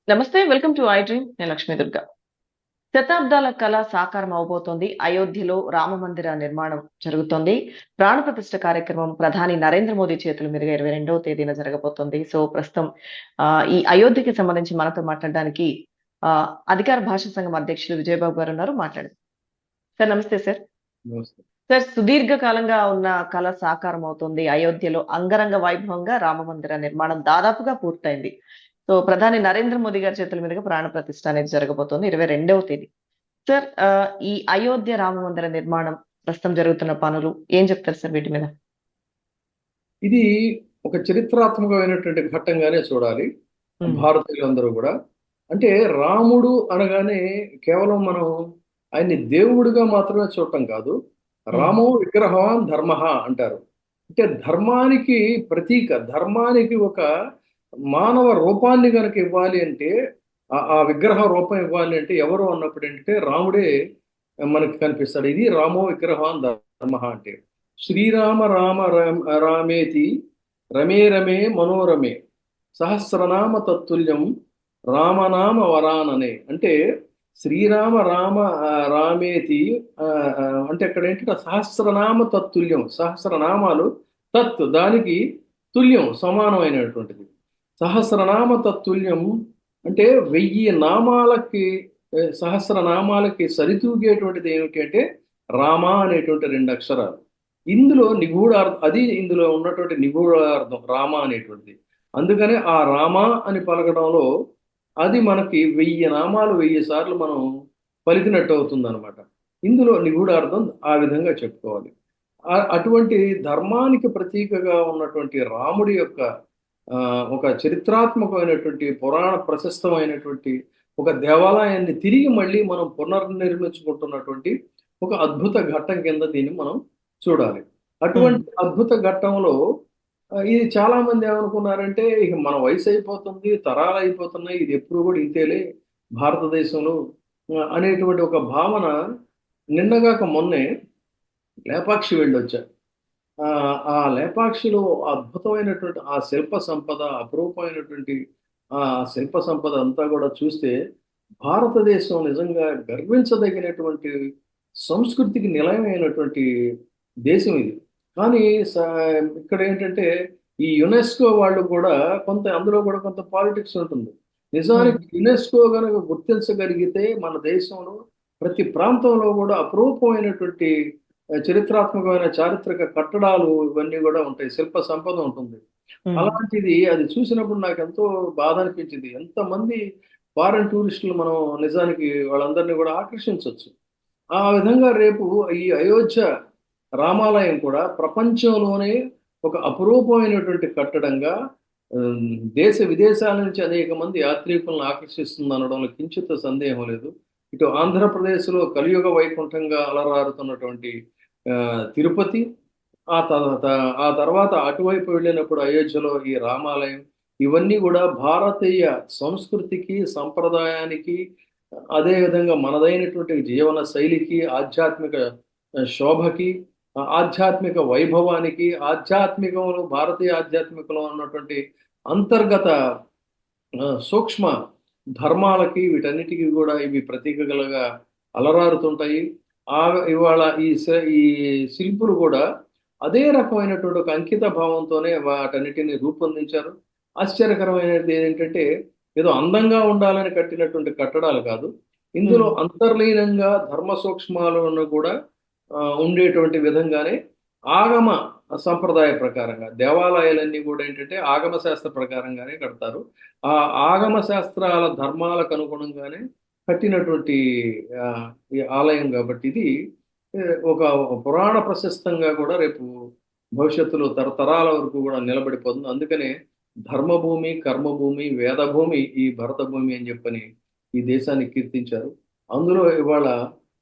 నమస్తే. Welcome to I dream. నేను లక్ష్మీ దుర్గా. శతాబ్దాల కల సాకారం అవబోతోంది. అయోధ్యలో రామమందిర నిర్మాణం జరుగుతోంది. ప్రాణ ప్రతిష్ఠ కార్యక్రమం ప్రధాని నరేంద్ర మోదీ చేతుల మీదుగా 22వ తేదీన జరగబోతోంది. సో, ప్రస్తుతం ఈ అయోధ్యకి సంబంధించి మనతో మాట్లాడడానికి అధికార భాషా సంఘం అధ్యక్షులు విజయబాబు గారున్నారు. మాట్లాడదాం. సార్ నమస్తే సార్. నమస్తే. సార్, సుదీర్ఘ కాలంగా ఉన్న కల సాకారం అవుతుంది. అయోధ్యలో అంగరంగ వైభవంగా రామమందిర నిర్మాణం దాదాపుగా పూర్తయింది. సో, ప్రధాని నరేంద్ర మోదీ గారి చేతుల మీదుగా ప్రాణ ప్రతిష్ఠ అనేది జరగబోతోంది 22వ తేదీ. సార్, ఈ అయోధ్య రామమందిర నిర్మాణం ప్రస్తుతం జరుగుతున్న పనులు ఏం చెప్తారు సార్ వీటి మీద? ఇది ఒక చరిత్రాత్మకమైనటువంటి ఘట్టంగానే చూడాలి హ్మ్. భారతీయులందరూ కూడా. అంటే రాముడు అనగానే కేవలం మనం ఆయన్ని దేవుడిగా మాత్రమే చూడటం కాదు. హ్మ్. రామో విగ్రహవాన్ ధర్మః అంటారు. అంటే ధర్మానికి ప్రతీక, ధర్మానికి ఒక మానవ రూపాన్ని గనక ఇవ్వాలి అంటే, ఆ విగ్రహ రూపం ఇవ్వాలి అంటే ఎవరు అన్నప్పుడు ఏంటంటే రాముడే మనకి కనిపిస్తాడు. ఇది రామో విగ్రహవాన్ ధర్మః అంటే. శ్రీరామ రామ రామేతి రమే రమే మనోరమే సహస్రనామ తత్తుల్యం రామనామ వరాననే. అంటే శ్రీరామ రామ రామేతి, ఆ, అంటే అక్కడ ఏంటంటే సహస్రనామ తత్తుల్యం, సహస్రనామాలు తత్ దానికి తుల్యం సమానమైనటువంటిది. సహస్రనామ తత్తుల్యం అంటే 1000 నామాలకి, సహస్రనామాలకి సరితూగేటువంటిది ఏమిటి అంటే రామ అనేటువంటి 2 అక్షరాలు. ఇందులో నిగూఢార్థం, అది ఇందులో ఉన్నటువంటి నిగూఢార్థం రామ అనేటువంటిది. అందుకనే ఆ రామ అని పలకడంలో అది మనకి 1000 నామాలు 1000 సార్లు మనం పలికినట్టు అవుతుంది అనమాట. ఇందులో నిగూఢార్థం ఆ విధంగా చెప్పుకోవాలి. అటువంటి ధర్మానికి ప్రతీకగా ఉన్నటువంటి రాముడి యొక్క ఒక చరిత్రాత్మకమైనటువంటి పురాణ ప్రశస్తమైనటువంటి ఒక దేవాలయాన్ని తిరిగి మళ్ళీ మనం పునర్నిర్మించుకుంటున్నటువంటి ఒక అద్భుత ఘట్టం కింద దీన్ని మనం చూడాలి. హ్మ్. అటువంటి అద్భుత ఘట్టంలో ఇది చాలా మంది ఏమనుకున్నారంటే ఇక మన వయసు అయిపోతుంది, తరాలు అయిపోతున్నాయి, ఇది ఎప్పుడు కూడా ఇంతేలే భారతదేశంలో అనేటువంటి ఒక భావన నిన్నగాక మొన్నే లేపాక్షి వెళ్ళొచ్చా. ఆ లేపాక్షిలో అద్భుతమైనటువంటి ఆ శిల్ప సంపద, అపురూపమైనటువంటి ఆ శిల్ప సంపద అంతా కూడా చూస్తే భారతదేశం నిజంగా గర్వించదగినటువంటి సంస్కృతికి నిలయమైనటువంటి దేశం ఇది. కానీ స- ఇక్కడ ఏంటంటే ఈ యునెస్కో వాళ్ళు కూడా కొంత, అందులో కూడా కొంత పాలిటిక్స్ ఉంటుంది. హ్మ్. నిజానికి యునెస్కో కనుక గుర్తించగలిగితే మన దేశంలో ప్రతి ప్రాంతంలో కూడా అపురూపమైనటువంటి చరిత్రాత్మకమైన చారిత్రక కట్టడాలు ఇవన్నీ కూడా ఉంటాయి, శిల్ప సంపద ఉంటుంది. హ్మ్. అలాంటిది అది చూసినప్పుడు నాకు ఎంతో బాధ అనిపించింది. ఎంతమంది ఫారెన్ టూరిస్టులు మనం నిజానికి వాళ్ళందరినీ కూడా ఆకర్షించవచ్చు. ఆ విధంగా రేపు ఈ అయోధ్య రామాలయం కూడా ప్రపంచంలోనే ఒక అపురూపమైనటువంటి కట్టడంగా, ఉమ్, దేశ విదేశాల నుంచి అనేక మంది యాత్రికులను ఆకర్షిస్తుంది అనడంలో కించిత్ సందేహం లేదు. ఇటు ఆంధ్రప్రదేశ్లో కలియుగ వైకుంఠంగా అలరారుతున్నటువంటి ఆ, తిరుపతి, ఆ తర్వాత అటువైపు వెళ్ళినప్పుడు అయోధ్యలో ఈ రామాలయం, ఇవన్నీ కూడా భారతీయ సంస్కృతికి, సంప్రదాయానికి, అదేవిధంగా మనదైనటువంటి జీవన శైలికి, ఆధ్యాత్మిక శోభకి, ఆధ్యాత్మిక వైభవానికి, ఆధ్యాత్మికంలో భారతీయ ఆధ్యాత్మికంలో ఉన్నటువంటి అంతర్గత సూక్ష్మ ధర్మాలకి, వీటన్నిటికీ కూడా ఇవి ప్రతీకలుగా అలరారుతుంటాయి. ఆ ఇవాళ ఈ శిల్పులు కూడా అదే రకమైనటువంటి ఒక అంకిత భావంతోనే వాటన్నిటిని రూపొందించారు. ఆశ్చర్యకరమైనది ఏంటంటే ఏదో అందంగా ఉండాలని కట్టినటువంటి కట్టడాలు కాదు. ఇందులో హ్మ్. అంతర్లీనంగా ధర్మ సూక్ష్మాలను కూడా ఉండేటువంటి విధంగానే ఆగమ సంప్రదాయ ప్రకారంగా దేవాలయాలన్నీ కూడా ఏంటంటే ఆగమ శాస్త్ర ప్రకారంగానే కడతారు. ఆ ఆగమ శాస్త్రాల ధర్మాలకు అనుగుణంగానే కట్టినటువంటి ఆ, ఈ ఆలయం కాబట్టి ఇది ఏ, ఒక పురాణ ప్రశస్తంగా కూడా రేపు భవిష్యత్తులో తరతరాల వరకు కూడా నిలబడిపోతుంది. అందుకనే ధర్మభూమి, కర్మభూమి, వేదభూమి ఈ భరత భూమి అని చెప్పని ఈ దేశాన్ని కీర్తించారు. అందులో ఇవాళ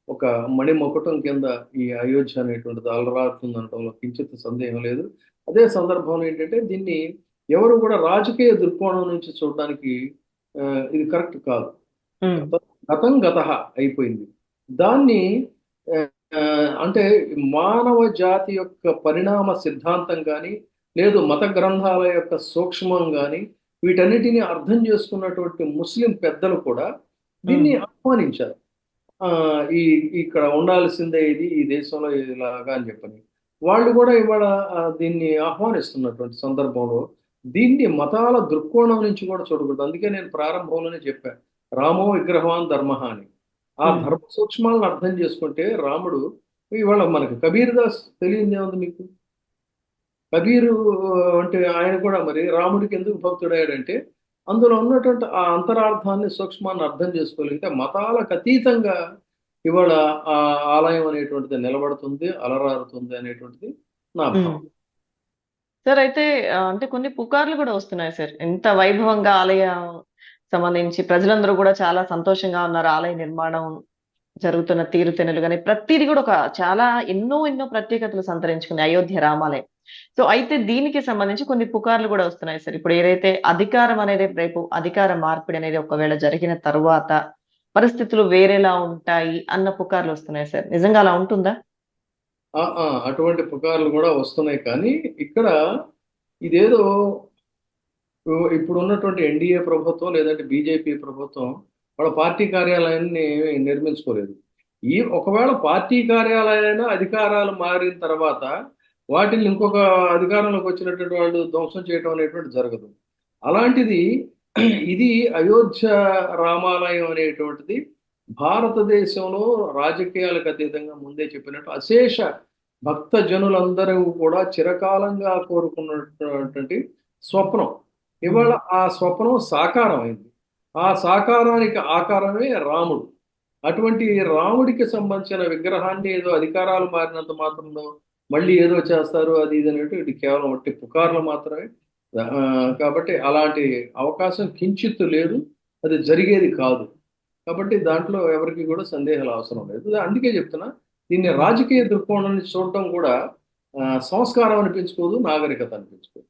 ఒక మణిమకుటం కింద ఈ అయోధ్య అనేటువంటిది అలరారుతుంది అనడంలో కించిత్ సందేహం లేదు. అదే సందర్భంలో ఏంటంటే దీన్ని ఎవరు కూడా రాజకీయ దృక్కోణం నుంచి చూడడానికి ఆ, ఇది కరెక్ట్ కాదు. హ్మ్. గతం గతం గతః అయిపోయింది. దాన్ని ఆ, ఆ, అంటే మానవ జాతి యొక్క పరిణామ సిద్ధాంతం కానీ, లేదు మత గ్రంథాల యొక్క సూక్ష్మం కానీ, వీటన్నిటిని అర్థం చేసుకున్నటువంటి ముస్లిం పెద్దలు కూడా దీన్ని ఆహ్వానించారు. ఆ, ఈ ఇక్కడ ఉండాల్సిందే ఇది ఈ దేశంలో ఇలాగా అని చెప్పని వాళ్ళు కూడా ఇవాళ దీన్ని ఆహ్వానిస్తున్నటువంటి సందర్భంలో దీన్ని మతాల దృక్కోణం నుంచి కూడా చూడకూడదు. అందుకే నేను ప్రారంభంలోనే చెప్పాను, రామో విగ్రహవాన్ ధర్మః అని. ఆ ధర్మ సూక్ష్మాలను అర్థం చేసుకుంటే రాముడు ఇవాళ మనకు కబీర్ దాస్ తెలియదు ఏముంది మీకు? కబీరు అంటే ఆయన కూడా మరి రాముడికి ఎందుకు భక్తుడయ్యాడంటే అందులో ఉన్నటువంటి ఆ అంతరార్థాన్ని సూక్ష్మాన్ని అర్థం చేసుకోగలిగితే మతాలకు అతీతంగా ఇవాళ ఆ ఆలయం అనేటువంటిది నిలబడుతుంది, అలరారుతుంది అనేటువంటిది నా భావం. సార్ అయితే అంటే కొన్ని పుకార్లు కూడా వస్తున్నాయి సార్. ఎంత వైభవంగా ఆలయం సంబంధించి ప్రజలందరూ కూడా చాలా సంతోషంగా ఉన్నారు. ఆలయ నిర్మాణం జరుగుతున్న తీరుతెన్నులు గాని ప్రతిది కూడా ఒక చాలా ఎన్నో ప్రత్యేకతలు సంతరించుకుంది అయోధ్య రామాలయం. సో అయితే దీనికి సంబంధించి కొన్ని పుకార్లు కూడా వస్తున్నాయి సార్. ఇప్పుడు ఏదైతే అధికారం అనేది రేపు అధికార మార్పిడి అనేది ఒకవేళ జరిగిన తరువాత పరిస్థితులు వేరేలా ఉంటాయి అన్న పుకార్లు వస్తున్నాయి సార్. నిజంగా అలా ఉంటుందా? అటువంటి పుకార్లు కూడా వస్తున్నాయి. కానీ ఇక్కడ ఇదేదో ఇప్పుడు ఉన్నటువంటి ఎన్డీఏ ప్రభుత్వం లేదంటే బీజేపీ ప్రభుత్వం వాళ్ళ పార్టీ కార్యాలయాన్ని నిర్మించుకోలేదు. ఒకవేళ పార్టీ కార్యాలయాలైనా అధికారాలు మారిన తర్వాత వాటిని ఇంకొక అధికారంలోకి వచ్చినటువంటి వాళ్ళు ధ్వంసం చేయడం అనేటువంటి జరగదు. అలాంటిది ఇది అయోధ్య రామాలయం అనేటువంటిది భారతదేశంలో రాజకీయాలకు అతీతంగా ముందే చెప్పినట్టు అశేష భక్త జనులందరూ కూడా చిరకాలంగా కోరుకున్నటువంటి స్వప్నం. ఇవాళ ఆ స్వప్నం సాకారమైంది. ఆ సాకారానికి ఆకారమే రాముడు. అటువంటి రాముడికి సంబంధించిన విగ్రహాన్ని ఏదో అధికారాలు మారినంత మాత్రంలో మళ్ళీ ఏదో చేస్తారు అది ఇది అనేటు ఇది కేవలం ఒట్టి పుకార్లు మాత్రమే. కాబట్టి అలాంటి అవకాశం కించిత్తు లేదు, అది జరిగేది కాదు. కాబట్టి దాంట్లో ఎవరికి కూడా సందేహాలు అవసరం లేదు. అందుకే చెప్తున్నా, దీన్ని రాజకీయ దృక్కోణం నుంచి చూడటం కూడా సంస్కారం అనిపించుకోదు, నాగరికత అనిపించుకోదు.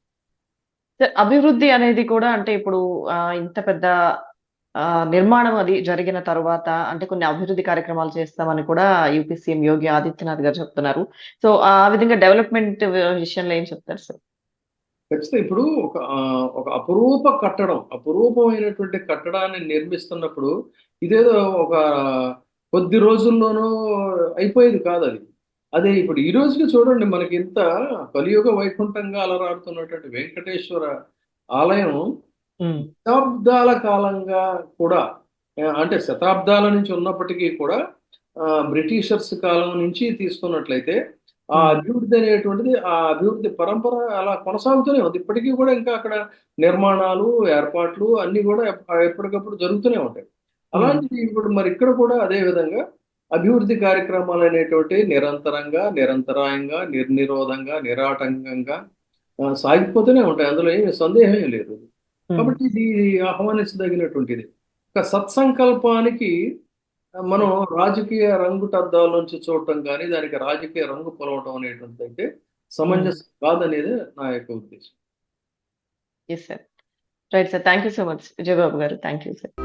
అభివృద్ధి అనేది కూడా అంటే ఇప్పుడు ఇంత పెద్ద నిర్మాణం అది జరిగిన తరువాత అంటే కొన్ని అభివృద్ధి కార్యక్రమాలు చేస్తామని కూడా యూపీ సీఎం యోగి ఆదిత్యనాథ్ గారు చెప్తున్నారు. సో ఆ విధంగా డెవలప్మెంట్ విషయంలో ఏం చెప్తారు సార్? ఖచ్చితంగా ఇప్పుడు ఒక అపురూపమైనటువంటి కట్టడాన్ని నిర్మిస్తున్నప్పుడు ఇదేదో ఒక కొద్ది రోజుల్లోనూ అయిపోయేది కాదు అది. అదే ఇప్పుడు ఈ రోజుకి చూడండి, మనకి ఇంత కలియుగ వైకుంఠంగా అలరాడుతున్నటువంటి వెంకటేశ్వర ఆలయం శతాబ్దాల కాలంగా కూడా అంటే శతాబ్దాల నుంచి ఉన్నప్పటికీ కూడా బ్రిటిషర్స్ కాలం నుంచి తీసుకున్నట్లయితే ఆ అభివృద్ధి అనేటువంటిది ఆ అభివృద్ధి పరంపర అలా కొనసాగుతూనే ఉంది. ఇప్పటికీ కూడా ఇంకా అక్కడ నిర్మాణాలు ఏర్పాట్లు అన్ని కూడా ఎప్పటికప్పుడు జరుగుతూనే ఉంటాయి. అలాంటిది ఇప్పుడు మరి ఇక్కడ కూడా అదే విధంగా అభివృద్ధి కార్యక్రమాలు అనేటువంటి నిరంతరాయంగా నిర్నిరోధంగా నిరాటంకంగా సాగిపోతూనే ఉంటాయి. అందులో ఏమి సందేహం లేదు. కాబట్టి ఇది ఆహ్వానించదగినటువంటిది. ఒక సత్సంకల్పానికి మనం రాజకీయ రంగుటద్దాల నుంచి చూడటం కానీ దానికి రాజకీయ రంగు పొలవటం అనేటువంటిది అయితే సమంజసం కాదనేది నా యొక్క ఉద్దేశం. Yes sir. Right sir. Thank you so much Vijayababu గారు. Thank you sir.